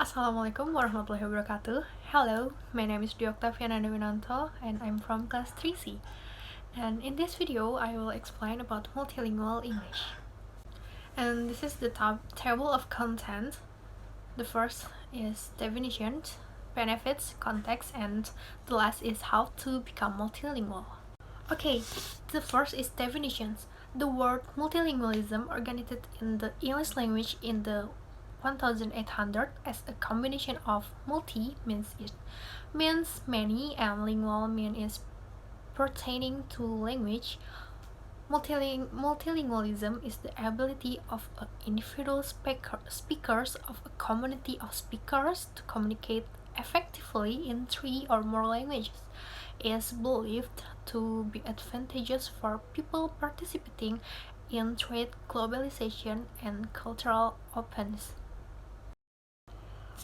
Assalamualaikum warahmatullahi wabarakatuh. Hello, my name is Octavia Nanda Winanto and I'm from class 3C. And in this video, I will explain about multilingual English. And this is the table of content. The first is definitions, benefits, context, and the last is how to become multilingual. Okay, the first is definitions. The word multilingualism originated in the English language in the 1800 as a combination of multi means many and lingual means pertaining to language. Multilingualism is the ability of individual speakers of a community of speakers to communicate effectively in three or more languages. It is believed to be advantageous for people participating in trade, globalization, and cultural openness.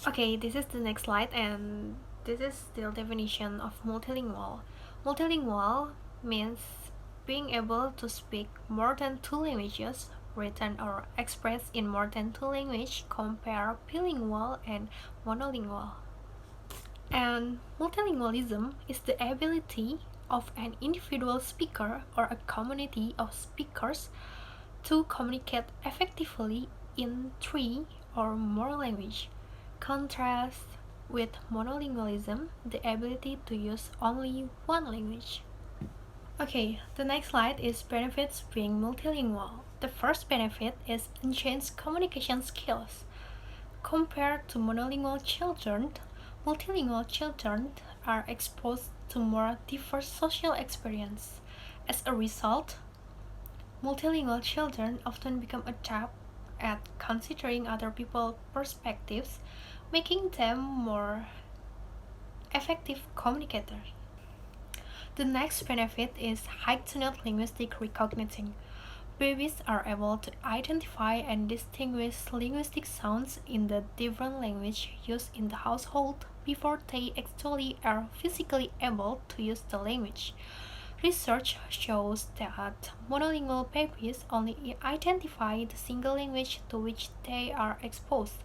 Okay, this is the next slide, and this is the definition of multilingual. Multilingual means being able to speak more than two languages, written or expressed in more than two languages. Compare bilingual and monolingual. And multilingualism is the ability of an individual speaker or a community of speakers to communicate effectively in three or more languages. Contrast with monolingualism, the ability to use only one language. Okay, the next slide is benefits being multilingual. The first benefit is enhanced communication skills. Compared to monolingual children, multilingual children are exposed to more diverse social experience. As a result, multilingual children often become adept at considering other people's perspectives, making them more effective communicators. The next benefit is heightened linguistic recognition. Babies are able to identify and distinguish linguistic sounds in the different language used in the household before they actually are physically able to use the language. Research shows that monolingual babies only identify the single language to which they are exposed.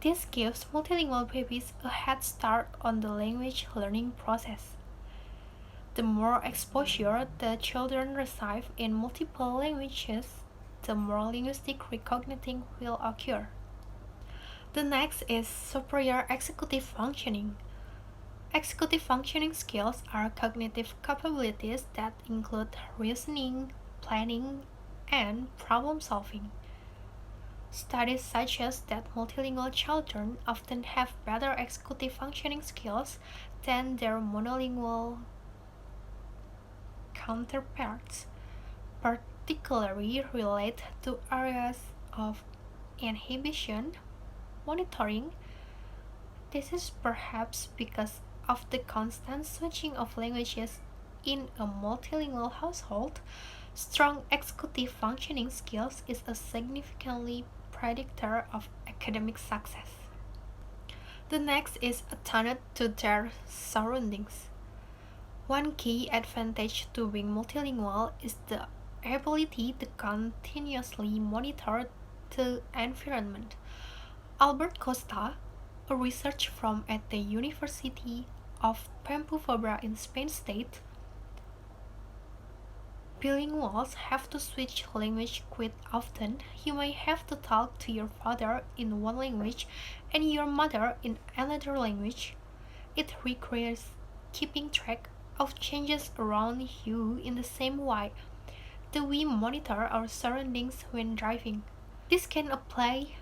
This gives multilingual babies a head start on the language learning process. The more exposure the children receive in multiple languages, the more linguistic recognition will occur. The next is superior executive functioning. Executive functioning skills are cognitive capabilities that include reasoning, planning, and problem solving. Studies suggest that multilingual children often have better executive functioning skills than their monolingual counterparts, particularly relate to areas of inhibition, monitoring. This is perhaps because of the constant switching of languages in a multilingual household. Strong executive functioning skills is a significantly predictor of academic success. The next is attuned to their surroundings. One key advantage to being multilingual is the ability to continuously monitor the environment. Albert Costa, a researcher from at the University of Pampeluna in Spain states, bilinguals have to switch language quite often. You may have to talk to your father in one language and your mother in another language. It requires keeping track of changes around you in the same way that we monitor our surroundings when driving. This can apply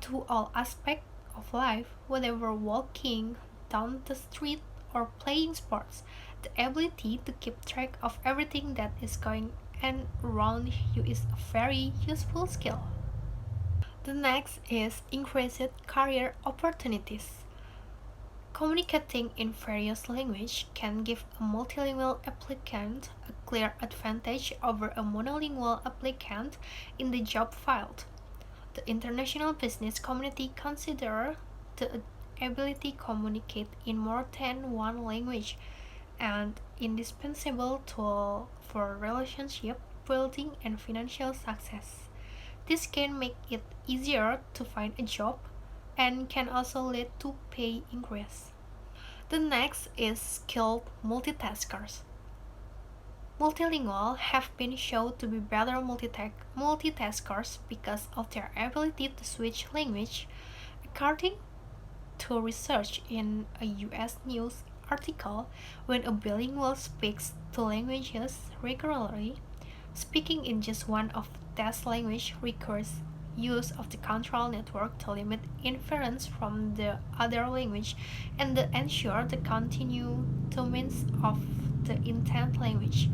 to all aspects of life, whether we're walking down the street or playing sports. The ability to keep track of everything that is going on around you is a very useful skill. The next is increased career opportunities. Communicating in various languages can give a multilingual applicant a clear advantage over a monolingual applicant in the job field. The international business community considers the ability to communicate in more than one language an indispensable tool for relationship building and financial success. This can make it easier to find a job, and can also lead to pay increase. The next is skilled multitaskers. Multilingual have been shown to be better multitaskers because of their ability to switch language. According to research in a US news article, when a bilingual speaks two languages regularly, speaking in just one of that language requires use of the control network to limit interference from the other language and to ensure the continuance of the intent language.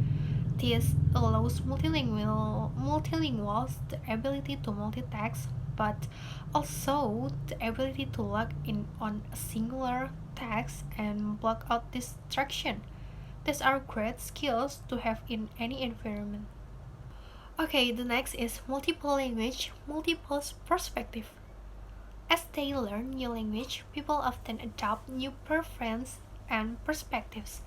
This allows multilinguals the ability to multitask, but also the ability to lock in on a singular task and block out distraction. These are great skills to have in any environment. Okay, the next is multiple language, multiple perspective. As they learn new language, people often adopt new preferences and perspectives.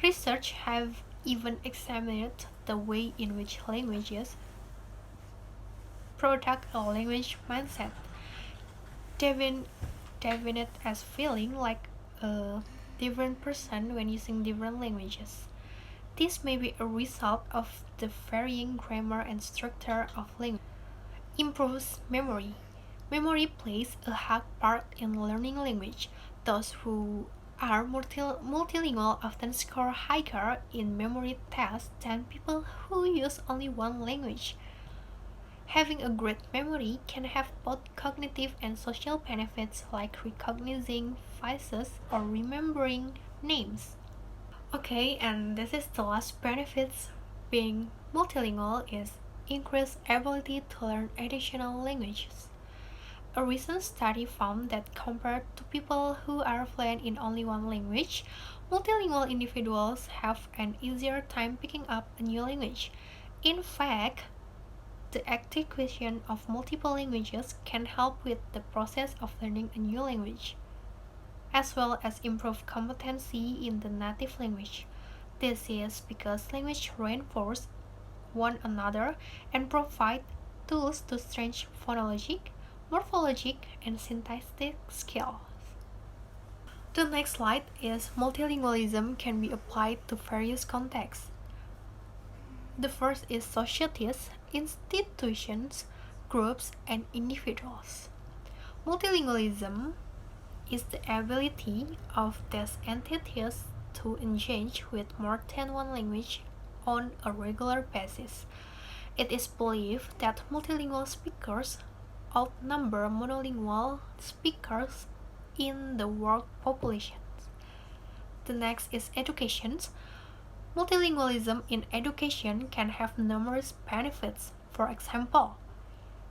Research have even examined the way in which languages product a language mindset, defin- defined as feeling like a different person when using different languages. This may be a result of the varying grammar and structure of language. Improves memory. Memory plays a hard part in learning language. Those who are multilingual often score higher in memory tests than people who use only one language. Having a great memory can have both cognitive and social benefits like recognizing faces or remembering names. Okay, and this is the last benefits being multilingual is increased ability to learn additional languages. A recent study found that compared to people who are fluent in only one language, multilingual individuals have an easier time picking up a new language. In fact, the acquisition of multiple languages can help with the process of learning a new language, as well as improve competency in the native language. This is because language reinforce one another and provide tools to strengthen phonologic, morphologic, and syntactic skills. The next slide is multilingualism can be applied to various contexts. The first is societies, institutions, groups, and individuals. Multilingualism is the ability of these entities to engage with more than one language on a regular basis. It is believed that multilingual speakers outnumber monolingual speakers in the world population. The next is education. Multilingualism in education can have numerous benefits. For example,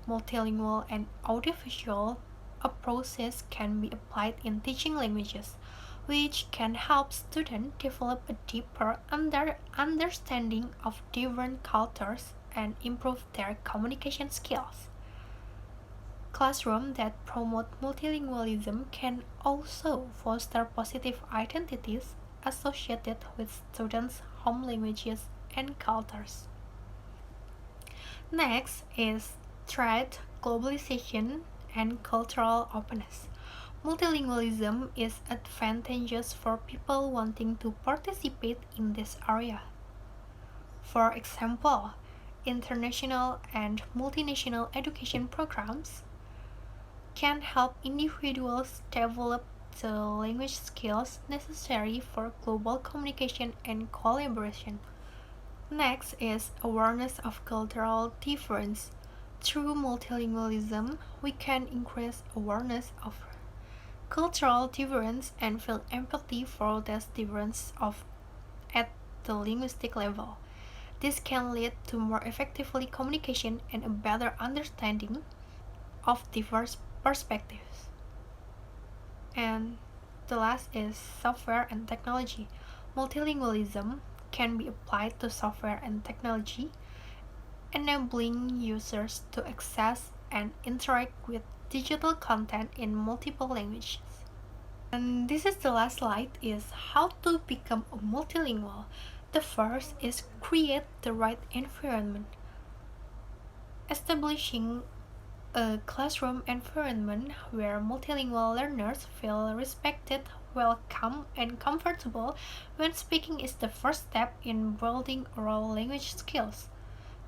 multilingual and audiovisual approaches can be applied in teaching languages, which can help students develop a deeper understanding of different cultures and improve their communication skills. Classrooms that promote multilingualism can also foster positive identities associated with students' home languages and cultures. Next is trade, globalization, and cultural openness. Multilingualism is advantageous for people wanting to participate in this area. For example, international and multinational education programs can help individuals develop the language skills necessary for global communication and collaboration. Next is awareness of cultural difference. Through multilingualism, we can increase awareness of cultural difference and feel empathy for this difference at the linguistic level. This can lead to more effectively communication and a better understanding of diverse perspectives. And the last is software and technology. Multilingualism can be applied to software and technology, enabling users to access and interact with digital content in multiple languages. And this is the last slide is how to become a multilingual. The first is create the right environment. Establishing A classroom environment where multilingual learners feel respected, welcome, and comfortable when speaking is the first step in building oral language skills.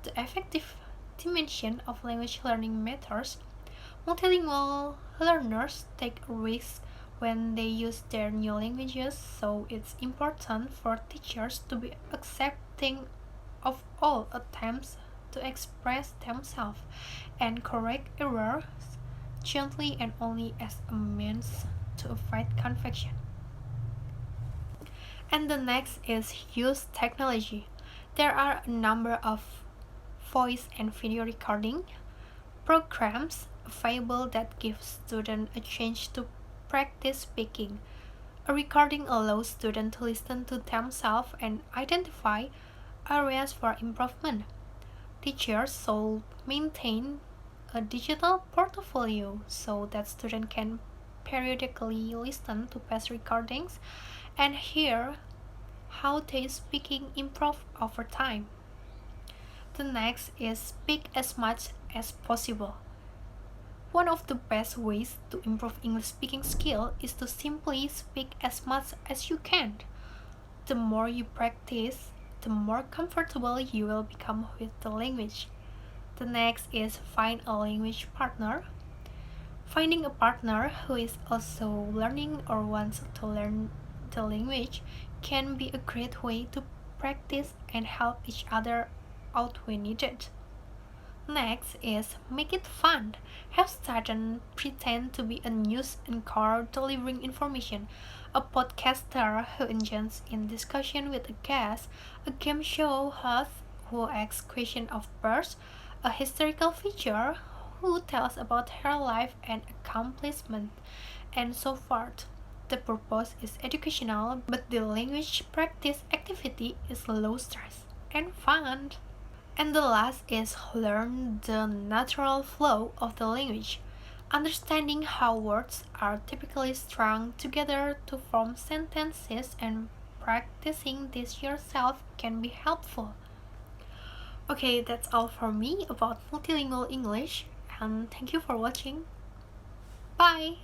The effective dimension of language learning matters. Multilingual learners take risks when they use their new languages, so it's important for teachers to be accepting of all attempts to express themselves and correct errors gently and only as a means to avoid confusion. And the next is use technology. There are a number of voice and video recording programs available that give students a chance to practice speaking. A recording allows students to listen to themselves and identify areas for improvement. Teachers should maintain a digital portfolio so that students can periodically listen to past recordings and hear how their speaking improve over time. The next is speak as much as possible. One of the best ways to improve English speaking skill is to simply speak as much as you can. The more you practice, the more comfortable you will become with the language. The next is find a language partner. Finding a partner who is also learning or wants to learn the language can be a great way to practice and help each other out when needed. Next is make it fun. Have students pretend to be a news anchor delivering information, a podcaster who engages in discussion with a guest, a game show host who asks questions of birds, a historical figure who tells about her life and accomplishment, and so forth. The purpose is educational, but the language practice activity is low stress and fun. And the last is learn the natural flow of the language. Understanding how words are typically strung together to form sentences and practicing this yourself can be helpful. Okay, that's all for me about multilingual English, and thank you for watching. Bye!